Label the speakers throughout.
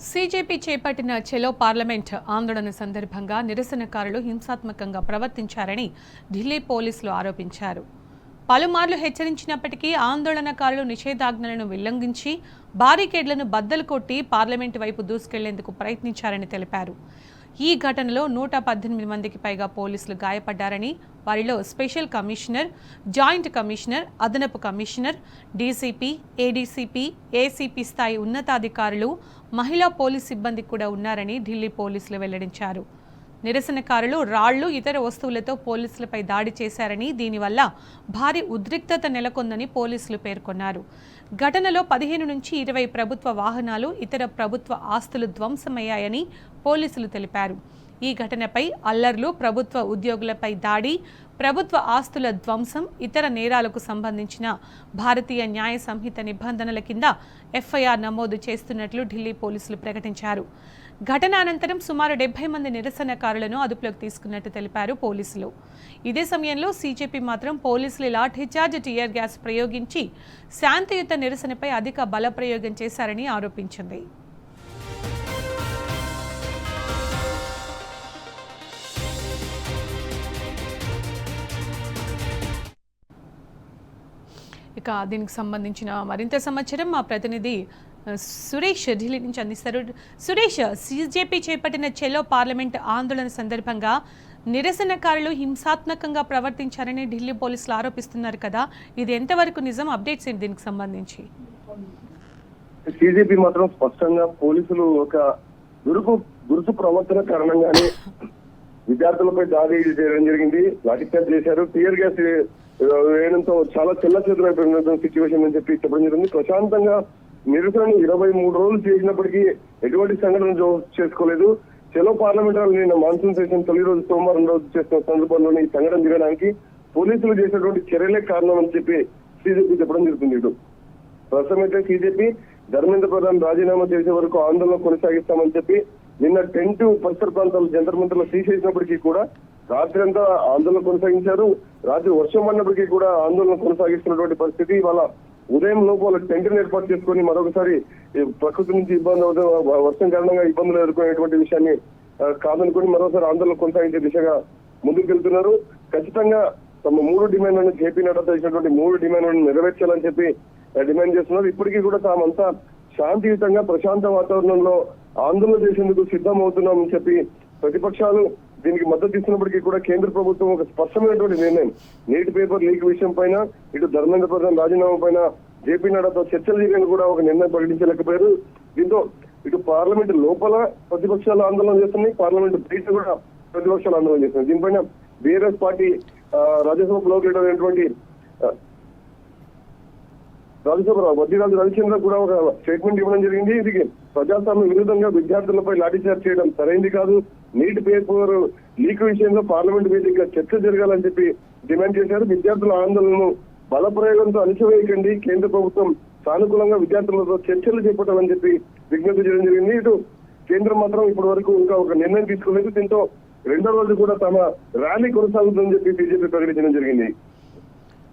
Speaker 1: CJP చేపట్టిన చెలో parliament ఆందోళన సందర్భంగా నిరసనకారులు హింసాత్మకంగా ప్రవర్తించారని ఢిల్లీ పోలీసులు ఆరోపించారు. పలుమార్లు హెచ్చరించినప్పటికీ ఆందోళనకారులు నిషేధాజ్ఞలను ఉల్లంఘించి బారికేడ్లను బద్దలు కొట్టి పార్లమెంటు వైపు దూసుకెళ్లేందుకు ప్రయత్నించారని తెలిపారు. ఈ ఘటనలో 118 మందికి పైగా పోలీసులు గాయపడ్డారని, వారిలో స్పెషల్ కమిషనర్, జాయింట్ కమిషనర్, అదనపు కమిషనర్, డీసీపీ, ఏడీసీపీ, ఏసీపీ స్థాయి ఉన్నతాధికారులు, మహిళా పోలీస్ సిబ్బంది కూడా ఉన్నారని ఢిల్లీ పోలీసులు వెల్లడించారు. నిరసనకారులు రాళ్లు, ఇతర వస్తువులతో పోలీసులపై దాడి చేశారని, దీనివల్ల భారీ ఉద్రిక్తత నెలకొందని పోలీసులు పేర్కొన్నారు. ఘటనలో 15 నుంచి 20 ప్రభుత్వ వాహనాలు, ఇతర ప్రభుత్వ ఆస్తులు ధ్వంసమయ్యాయని పోలీసులు తెలిపారు. ఈ ఘటనపై అల్లర్లు, ప్రభుత్వ ఉద్యోగులపై దాడి, ప్రభుత్వ ఆస్తుల ధ్వంసం, ఇతర నేరాలకు సంబంధించిన భారతీయ న్యాయ సంహిత నిబంధనల కింద ఎఫ్ఐఆర్ నమోదు చేస్తున్నట్లు ఢిల్లీ పోలీసులు ప్రకటించారు. ఘటన అనంతరం సుమారు 70 మంది నిరసనకారులను అదుపులోకి తీసుకున్నట్టు తెలిపారు పోలీసులు. ఇదే సమయంలో సీజేపీ మాత్రం పోలీసులు లాఠీచార్జ్, టియర్ గ్యాస్ ప్రయోగించి శాంతియుత నిరసనపై అధిక బల ప్రయోగం చేశారని ఆరోపించింది. ఇక దీనికి సంబంధించిన మరింత సమాచారం మా ప్రతినిధి సురేష్ ఢిల్లీ నుంచి అందిస్తారు. సురేష్, సీజేపీ చేపట్టిన చెలో పార్లమెంట్ ఆందోళన సందర్భంగా నిరసనకారులు హింసాత్మకంగా ప్రవర్తించారని ఢిల్లీ పోలీసులు ఆరోపిస్తున్నారు కదా, ఇది ఎంతవరకు నిజం? అప్డేట్స్ ఏంటి దీనికి సంబంధించి?
Speaker 2: సీజేపీ మాత్రం స్పష్టంగా పోలీసులు ఒక గురుసు ప్రవర్తన కారణంగానే విద్యార్థులపై దాడి చేయడం జరిగింది, లాఠీచార్జ్ చేశారు, టియర్ గ్యాస్ వేయడంతో చాలా చెల్ల చేతులైపోయిన సిచ్యువేషన్ అని చెప్పడం జరిగింది. ప్రశాంతంగా నిరసనను 23 రోజులు చేసినప్పటికీ ఎటువంటి సంఘటన చేసుకోలేదు. చెలో పార్లమెంట్ నిన్న మాన్సూన్ సెషన్ తొలి రోజు సోమవారం రోజు చేస్తున్న సందర్భంలోనే ఈ సంఘటన జరగడానికి పోలీసులు చేసినటువంటి చర్యలే కారణం అని చెప్పి సీజేపీ చెప్పడం జరుగుతుంది. ఇటు ప్రస్తుతం అయితే సీజేపీ ధర్మేంద్ర ప్రధాన్ రాజీనామా చేసే వరకు ఆందోళన కొనసాగిస్తామని చెప్పి నిన్న టెంట్ పరిసర ప్రాంతాలు జంతర్ మంతర్లు తీసేసినప్పటికీ కూడా రాత్రి అంతా ఆందోళన కొనసాగించారు. రాత్రి వర్షం పడినప్పటికీ కూడా ఆందోళన కొనసాగిస్తున్నటువంటి పరిస్థితి. వాళ్ళ ఉదయం లోపల టెంట్ను ఏర్పాటు చేసుకుని మరొకసారి ప్రకృతి నుంచి ఇబ్బంది అవుతుంది, వర్షం కారణంగా ఇబ్బందులు ఎదుర్కొనేటువంటి విషయాన్ని కాదనుకుని మరోసారి ఆందోళన కొనసాగించే దిశగా ముందుకెళ్తున్నారు. ఖచ్చితంగా తమ 3 డిమాండ్లను జేపీ నడ్డా ఇచ్చినటువంటి 3 డిమాండ్లను నెరవేర్చాలని చెప్పి డిమాండ్ చేస్తున్నారు. ఇప్పటికీ కూడా తామంతా శాంతియుతంగా ప్రశాంత వాతావరణంలో ఆందోళన చేసేందుకు సిద్ధం అవుతున్నామని చెప్పి ప్రతిపక్షాలు దీనికి మద్దతు ఇస్తున్నప్పటికీ కూడా కేంద్ర ప్రభుత్వం ఒక స్పష్టమైనటువంటి నిర్ణయం, నీట్ పేపర్ లీక్ విషయం పైన, ఇటు ధర్మేంద్ర ప్రధాన్ రాజీనామా పైన జేపీ నడ్డాతో చర్చలు జరిగేందుకు కూడా ఒక నిర్ణయం ప్రకటించలేకపోయారు. దీంతో ఇటు పార్లమెంట్ లోపల ప్రతిపక్షాలు ఆందోళన చేస్తున్నాయి, పార్లమెంట్ బయట కూడా ప్రతిపక్షాలు ఆందోళన చేస్తున్నాయి. దీనిపైన BRS party Rajya Sabha floor leader అయినటువంటి రాజ్యసభ వద్దిరాజు రవిచంద్ర కూడా ఒక స్టేట్మెంట్ ఇవ్వడం జరిగింది. ఇది ప్రజాస్వామ్య విరుద్ధంగా విద్యార్థులపై లాఠీచార్జ్ చేయడం సరైంది కాదు, నీట్ పేపర్ లీక్ విషయంలో పార్లమెంట్ వేదికగా చర్చ జరగాలని చెప్పి డిమాండ్ చేశారు. విద్యార్థుల ఆందోళనను బలప్రయోగంతో అణచివేయకండి, కేంద్ర ప్రభుత్వం సానుకూలంగా విద్యార్థులతో చర్చలు చేపట్టాలని చెప్పి విజ్ఞప్తి చేయడం జరిగింది. ఇటు కేంద్రం మాత్రం ఇప్పటి వరకు ఇంకా ఒక నిర్ణయం తీసుకోలేదు. దీంతో 2వ రోజు కూడా తమ ర్యాలీ కొనసాగుతుందని చెప్పి బీజేపీ ప్రకటించడం జరిగింది.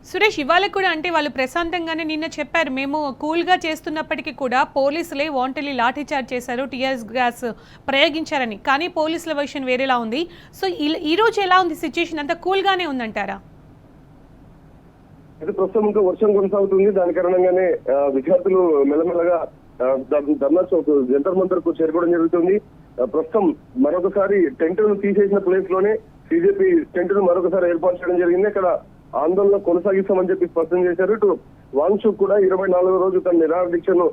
Speaker 1: సురేష్, ఇవాళ కూడా అంటే వాళ్ళు ప్రశాంతంగానే నిన్న చెప్పారు, మేము కూల్గా చేస్తున్నప్పటికీ కూడా పోలీసులే వాంటలీ లాఠీచార్జ్ చేశారు, టియర్ గ్యాస్ ప్రయోగించారని. కానీ పోలీసుల వర్షన్ వేరేలా ఉంది. సో ఈ రోజు ఎలా ఉంది సిచ్యుయేషన్? అంతా కూల్గానే ఉందంటారా?
Speaker 2: అయితే ప్రస్తుతం ఇంకా వర్షం కొనసాగుతుంది, దాని కారణంగానే విద్యార్థులు మెల్లమెల్లగా ధర్నా చౌక్ జంతర్ మంతర్ కు చేరుకోవడం జరుగుతుంది. ప్రస్తుతం మరొకసారి టెంట్ ను తీసేసిన ప్లేస్ లోనే సీజేపీ టెంట్ ను మరొకసారి ఏర్పాటు చేయడం జరిగింది. అక్కడ ఆందోళన కొనసాగిస్తామని చెప్పి స్పష్టం చేశారు. ఇటు వాంగ్చుక్ కూడా 24వ రోజు తన నిరాహార దీక్షను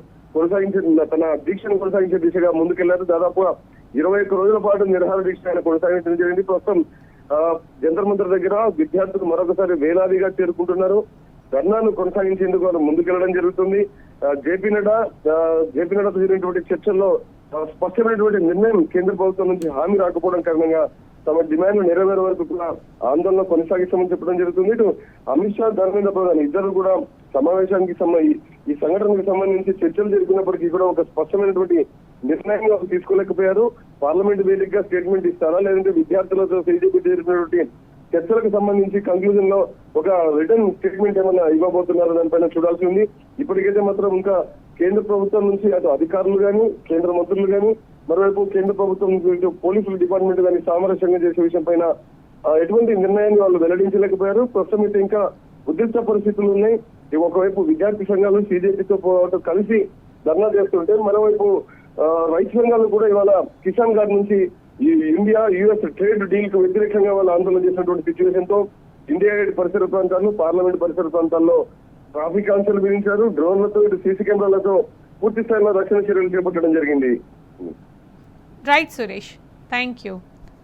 Speaker 2: కొనసాగించే దిశగా ముందుకెళ్లారు. దాదాపుగా 21 రోజుల పాటు నిరాహార దీక్ష ఆయన కొనసాగించడం జరిగింది. ప్రస్తుతం జంతర్ మంతర్ దగ్గర విద్యార్థులు మరొకసారి వేలాదిగా చేరుకుంటున్నారు. ధర్నాను కొనసాగించేందుకు వాళ్ళు ముందుకెళ్లడం జరుగుతుంది. జేపీ నడ్డాతో జరిగినటువంటి చర్చల్లో స్పష్టమైనటువంటి నిర్ణయం కేంద్ర ప్రభుత్వం నుంచి హామీ రాకపోవడం కారణంగా తమ డిమాండ్లు నెరవేరే వరకు కూడా ఆందోళన కొనసాగిస్తామని చెప్పడం జరుగుతుంది. ఇటు అమిత్ షా, ధర్మేంద్ర ప్రధాన్ ఇద్దరు కూడా సమావేశానికి ఈ సంఘటనకు సంబంధించి చర్చలు జరిగినప్పటికీ కూడా ఒక స్పష్టమైనటువంటి నిర్ణయంగా తీసుకోలేకపోయారు. పార్లమెంట్ వేదికగా స్టేట్మెంట్ ఇస్తారా, లేదంటే విద్యార్థులతో సీజేపీ జరిగినటువంటి చర్చలకు సంబంధించి కంక్లూజన్ లో ఒక రిటర్న్ స్టేట్మెంట్ ఏమైనా ఇవ్వబోతున్నారో దానిపైన చూడాల్సి ఉంది. ఇప్పటికైతే మాత్రం ఇంకా కేంద్ర ప్రభుత్వం నుంచి అటు అధికారులు కానీ కేంద్ర మంత్రులు కానీ మరోవైపు కేంద్ర ప్రభుత్వం ఇటు పోలీసుల డిపార్ట్మెంట్ కానీ సామరస్యంగా చేసే విషయం పైన ఎటువంటి నిర్ణయాన్ని వాళ్ళు వెల్లడించలేకపోయారు. ప్రస్తుతం అయితే ఇంకా ఉద్రిక్త పరిస్థితులు ఉన్నాయి. ఒకవైపు విద్యార్థి సంఘాలు సిజేపీతో పాటు కలిసి ధర్నా చేస్తుంటే మరోవైపు రైతు సంఘాలు కూడా ఇవాళ కిసాన్ గారి నుంచి ఈ ఇండియా యుఎస్ ట్రేడ్ డీల్ కు వ్యతిరేకంగా వాళ్ళు ఆందోళన చేసినటువంటి సిచ్యువేషన్ తో ఇండియా గేట్ పరిసర ప్రాంతాలు పార్లమెంట్ పరిసర ప్రాంతాల్లో ట్రాఫిక్ ఆంక్షలు విధించారు. డ్రోన్లతో ఇటు సీసీ కెమెరాలతో పూర్తి స్థాయిలో రక్షణ చర్యలు చేపట్టడం జరిగింది.
Speaker 1: Right Suresh, thank you.